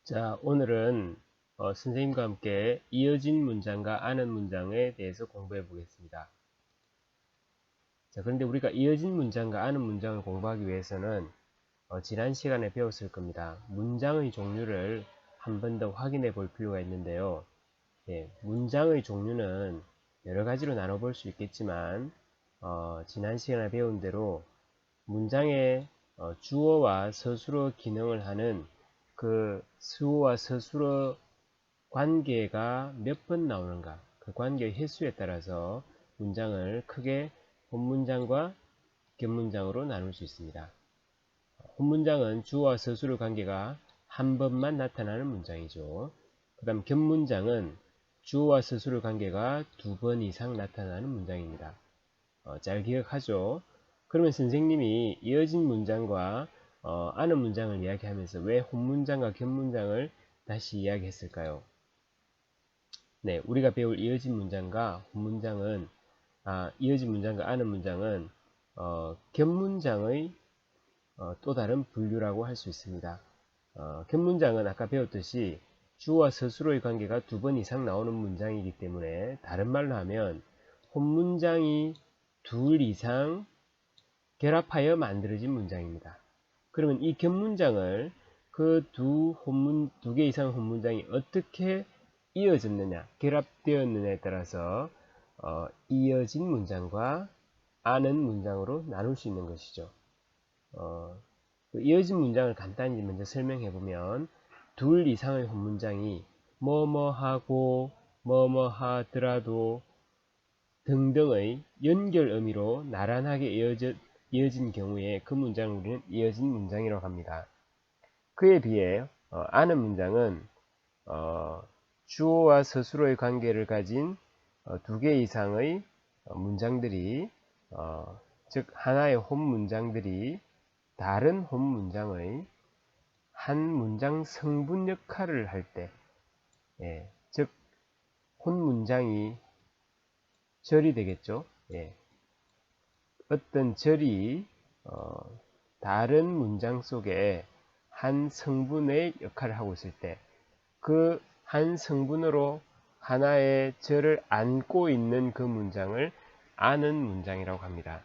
자, 오늘은 선생님과 함께 이어진 문장과 아는 문장에 대해서 공부해 보겠습니다. 자, 그런데 우리가 이어진 문장과 아는 문장을 공부하기 위해서는 지난 시간에 배웠을 겁니다. 문장의 종류를 한 번 더 확인해 볼 필요가 있는데요. 문장의 종류는 여러 가지로 나눠볼 수 있겠지만 지난 시간에 배운 대로 문장의 주어와 서술어 기능을 하는 그 수어와 서술어 관계가 몇 번 나오는가, 그 관계의 횟수에 따라서 문장을 크게 본문장과 겹문장으로 나눌 수 있습니다. 본문장은 주어와 서술어 관계가 한 번만 나타나는 문장이죠. 그 다음 겹문장은 주어와 서술어 관계가 두 번 이상 나타나는 문장입니다. 잘 기억하죠? 그러면 선생님이 이어진 문장과 아는 문장을 이야기하면서 왜 혼문장과 겹문장을 다시 이야기했을까요? 네, 우리가 배울 이어진 문장과 혼문장은 이어진 문장과 아는 문장은 겹문장의 또 다른 분류라고 할 수 있습니다. 겹문장은 아까 배웠듯이 주어와 서술어의 관계가 두 번 이상 나오는 문장이기 때문에 다른 말로 하면 혼문장이 둘 이상 결합하여 만들어진 문장입니다. 그러면 이 겹문장을 그 두 개 이상 혼문장이 어떻게 이어졌느냐, 결합되었느냐에 따라서 이어진 문장과 아는 문장으로 나눌 수 있는 것이죠. 그 이어진 문장을 간단히 먼저 설명해 보면 둘 이상의 혼문장이 뭐뭐하고 뭐뭐하더라도 등등의 연결 의미로 나란하게 이어진 경우에 그 문장을 우리는 이어진 문장이라고 합니다. 그에 비해 아는 문장은 주어와 서술어의 관계를 가진 두 개 이상의 문장들이 즉 하나의 혼문장들이 다른 혼문장의 한 문장 성분 역할을 할 때, 즉 혼문장이 절이 되겠죠. 어떤 절이 다른 문장 속에 한 성분의 역할을 하고 있을 때 그 한 성분으로 하나의 절을 안고 있는 그 문장을 아는 문장이라고 합니다.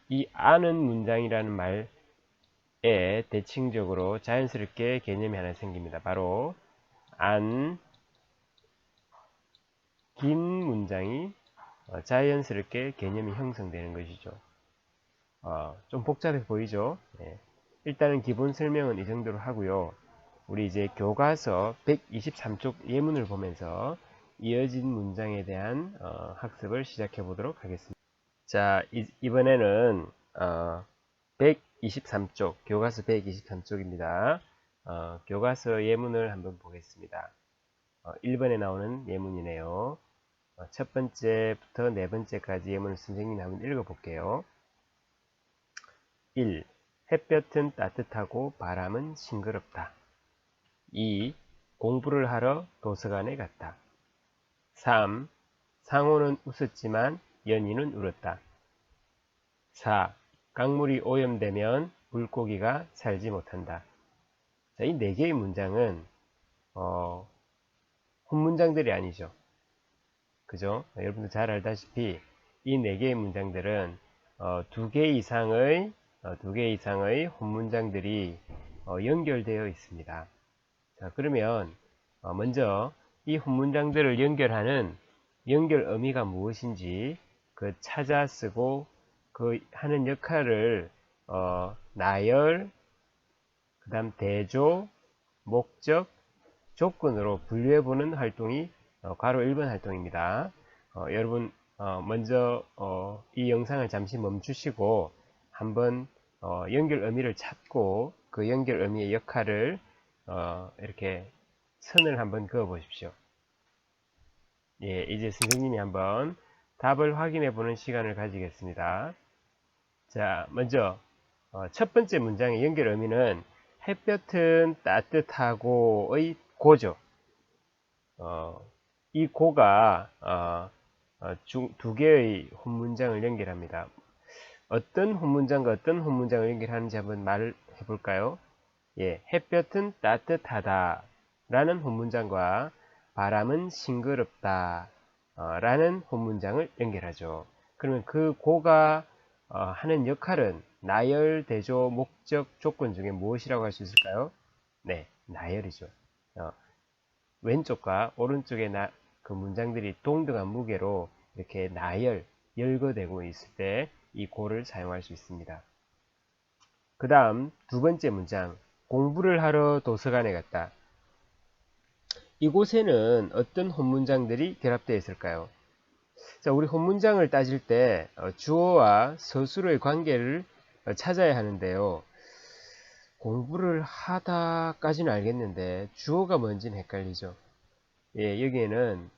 이 아는 문장이라는 말에 대칭적으로 자연스럽게 개념이 하나 생깁니다. 바로 안, 긴 문장이 자연스럽게 개념이 형성되는 것이죠. 좀 복잡해 보이죠? 일단은 기본 설명은 이 정도로 하고요. 우리 이제 교과서 123쪽 예문을 보면서 이어진 문장에 대한 학습을 시작해 보도록 하겠습니다. 자, 이번에는 123쪽, 교과서 123쪽입니다. 교과서 예문을 한번 보겠습니다. 1번에 나오는 예문이네요. 첫 번째부터 네 번째까지 예문을 선생님이 한번 읽어볼게요. 1. 햇볕은 따뜻하고 바람은 싱그럽다. 2. 공부를 하러 도서관에 갔다. 3. 상호는 웃었지만 연희는 울었다. 4. 강물이 오염되면 물고기가 살지 못한다. 자, 이 네 개의 문장은 혼문장들이 아니죠. 그죠? 여러분들 잘 알다시피 이 네 개의 문장들은 두 개 이상의 혼문장들이 연결되어 있습니다. 자, 그러면 먼저 이 혼문장들을 연결하는 연결 의미가 무엇인지 그 찾아 쓰고 그 하는 역할을 나열, 그 다음 대조, 목적, 조건으로 분류해보는 활동이 괄호 1번 활동입니다. 여러분 먼저 이 영상을 잠시 멈추시고 한번 연결 의미를 찾고 그 연결 의미의 역할을 이렇게 선을 한번 그어 보십시오. 이제 선생님이 한번 답을 확인해 보는 시간을 가지겠습니다. 자, 먼저 첫 번째 문장의 연결 의미는 햇볕은 따뜻하고의 고죠. 이 고가 두 개의 혼문장을 연결합니다. 어떤 혼문장과 어떤 혼문장을 연결하는지 한번 말을 해볼까요? 햇볕은 따뜻하다. 라는 혼문장과 바람은 싱그럽다 라는 혼문장을 연결하죠. 그러면 그 고가 하는 역할은 나열, 대조, 목적, 조건 중에 무엇이라고 할 수 있을까요? 네, 나열이죠. 왼쪽과 오른쪽의 그 문장들이 동등한 무게로 이렇게 나열, 열거되고 있을 때 이 고를 사용할 수 있습니다. 그 다음 두 번째 문장, 공부를 하러 도서관에 갔다. 이곳에는 어떤 혼문장들이 결합되어 있을까요? 자, 우리 혼문장을 따질 때 주어와 서술어의 관계를 찾아야 하는데요. 공부를 하다까지는 알겠는데 주어가 뭔지는 헷갈리죠. 예, 여기에는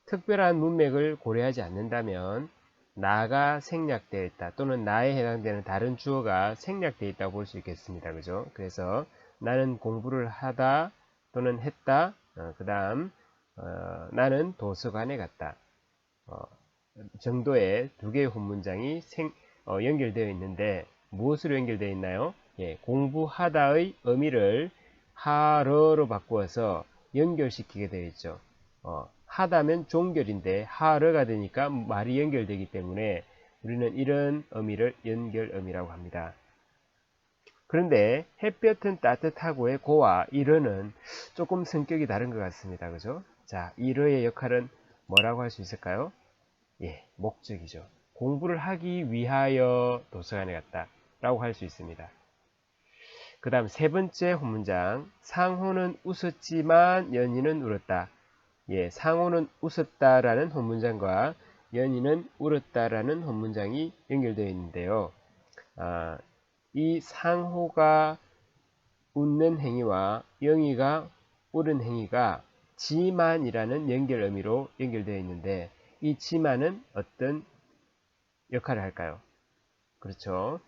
특별한 문맥을 고려하지 않는다면 나가 생략되어 있다 또는 나에 해당되는 다른 주어가 생략되어 있다고 볼 수 있겠습니다. 그죠? 그래서 나는 공부를 하다 또는 했다. 그 다음 나는 도서관에 갔다. 정도의 두 개의 혼문장이 연결되어 있는데 무엇으로 연결되어 있나요? 예, 공부하다의 의미를 하러로 바꾸어서 연결시키게 되어 있죠. 하다면 종결인데 하러가 되니까 말이 연결되기 때문에 우리는 이런 의미를 연결의미라고 합니다. 그런데 햇볕은 따뜻하고의 고와 이러는 조금 성격이 다른 것 같습니다. 그죠? 자, 이러의 역할은 뭐라고 할 수 있을까요? 예, 목적이죠. 공부를 하기 위하여 도서관에 갔다 라고 할 수 있습니다. 그 다음 세 번째 혼문장, 상호는 웃었지만 연희는 울었다. 예, 상호는 웃었다라는 혼문장과 연희는 울었다라는 혼문장이 연결되어 있는데요. 이 상호가 웃는 행위와 영희가 울은 행위가 지만이라는 연결 의미로 연결되어 있는데 이 지만은 어떤 역할을 할까요? 그렇죠.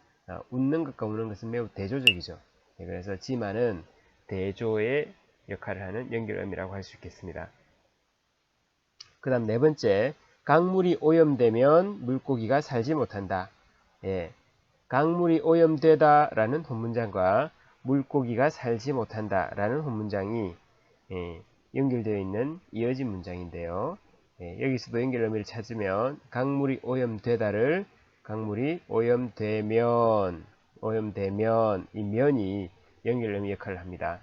웃는 것과 우는 것은 매우 대조적이죠. 예, 그래서 지만은 대조의 역할을 하는 연결 의미라고 할 수 있겠습니다. 그 다음 네 번째, 강물이 오염되면 물고기가 살지 못한다. 예, 강물이 오염되다 라는 혼문장과 물고기가 살지 못한다 라는 혼문장이 연결되어 있는 이어진 문장인데요. 여기서도 연결 의미를 찾으면 강물이 오염되다를 강물이 오염되면 이 면이 연결 의미 역할을 합니다.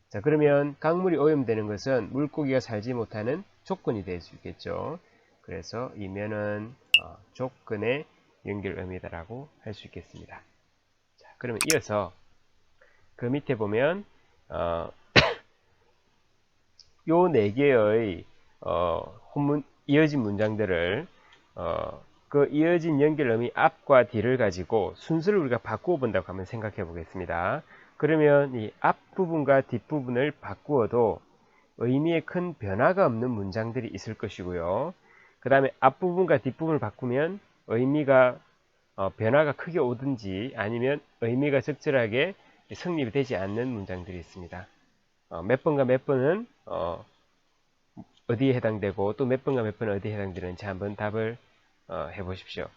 자, 그러면 강물이 오염되는 것은 물고기가 살지 못하는 조건이 될 수 있겠죠. 그래서 이 면은 조건의 연결 의미다라고 할 수 있겠습니다. 자, 그러면 이어서 그 밑에 보면 요 네 개의 이어진 문장들을 그 이어진 연결 의미 앞과 뒤를 가지고 순서를 우리가 바꾸어 본다고 한번 생각해 보겠습니다. 그러면 이 앞부분과 뒷부분을 바꾸어도 의미에 큰 변화가 없는 문장들이 있을 것이고요. 그 다음에 앞부분과 뒷부분을 바꾸면 의미가 변화가 크게 오든지 아니면 의미가 적절하게 성립이 되지 않는 문장들이 있습니다. 몇 번과 몇 번은 어디에 해당되고 또 몇 번과 몇 번은 어디에 해당되는지 한번 답을 해보십시오.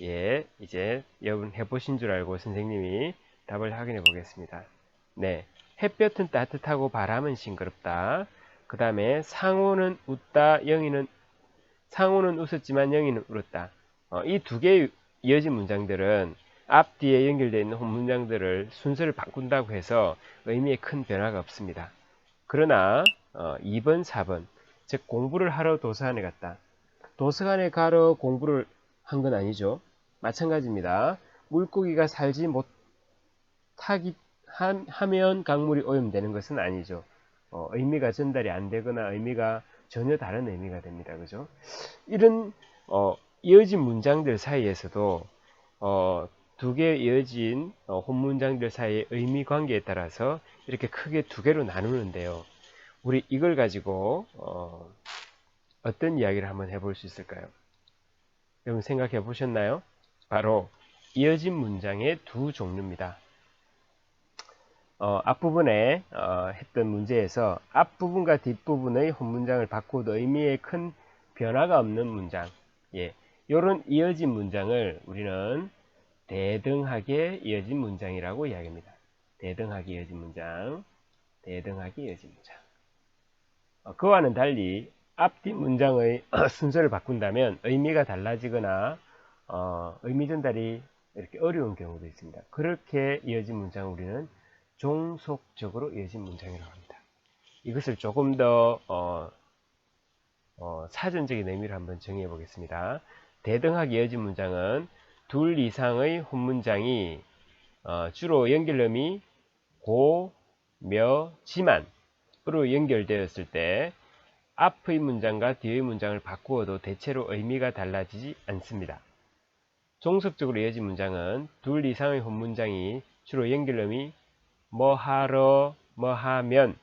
예, 이제 여러분 해보신 줄 알고 선생님이 답을 확인해 보겠습니다. 네, 햇볕은 따뜻하고 바람은 싱그럽다. 그 다음에 상호는 웃다, 상호는 웃었지만 영희는 울었다. 이 두 개의 이어진 문장들은 앞뒤에 연결되어 있는 문장들을 순서를 바꾼다고 해서 의미에 큰 변화가 없습니다. 그러나 2번, 4번, 즉 공부를 하러 도서관에 갔다. 도서관에 가러 공부를 한 건 아니죠. 마찬가지입니다. 물고기가 살지 하면 강물이 오염되는 것은 아니죠. 의미가 전달이 안 되거나 의미가 전혀 다른 의미가 됩니다. 그죠? 이런 이어진 문장들 사이에서도 두 개의 이어진 혼문장들 사이의 의미 관계에 따라서 이렇게 크게 두 개로 나누는데요. 우리 이걸 가지고 어떤 이야기를 한번 해볼 수 있을까요? 여러분 생각해 보셨나요? 바로 이어진 문장의 두 종류입니다. 앞부분에 했던 문제에서 앞부분과 뒷부분의 혼문장을 바꾸어도 의미에 큰 변화가 없는 문장, 예, 이런 이어진 문장을 우리는 대등하게 이어진 문장이라고 이야기합니다. 대등하게 이어진 문장, 대등하게 이어진 문장. 그와는 달리 앞뒤 문장의 순서를 바꾼다면 의미가 달라지거나 의미 전달이 이렇게 어려운 경우도 있습니다. 그렇게 이어진 문장을 우리는 종속적으로 이어진 문장이라고 합니다. 이것을 조금 더 사전적인 의미를 한번 정의해 보겠습니다. 대등하게 이어진 문장은 둘 이상의 혼문장이 주로 연결음이 고, 며, 지만으로 연결되었을 때 앞의 문장과 뒤의 문장을 바꾸어도 대체로 의미가 달라지지 않습니다. 종속적으로 이어진 문장은 둘 이상의 혼문장이 주로 연결음이 뭐하러, 뭐하면,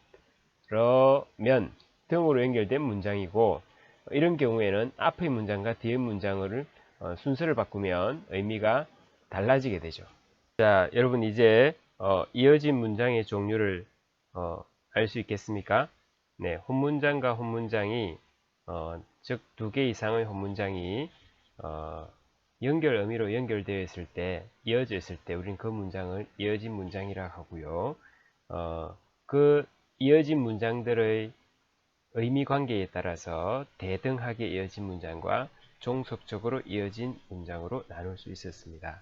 러면 등으로 연결된 문장이고, 이런 경우에는 앞의 문장과 뒤의 문장을 순서를 바꾸면 의미가 달라지게 되죠. 자, 여러분 이제 이어진 문장의 종류를 알 수 있겠습니까? 네, 혼문장과 혼문장이 즉 두 개 이상의 혼문장이 연결 의미로 연결되어 있을 때, 이어져 있을 때 우리는 그 문장을 이어진 문장이라 하고요. 그 이어진 문장들의 의미 관계에 따라서 대등하게 이어진 문장과 종속적으로 이어진 문장으로 나눌 수 있었습니다.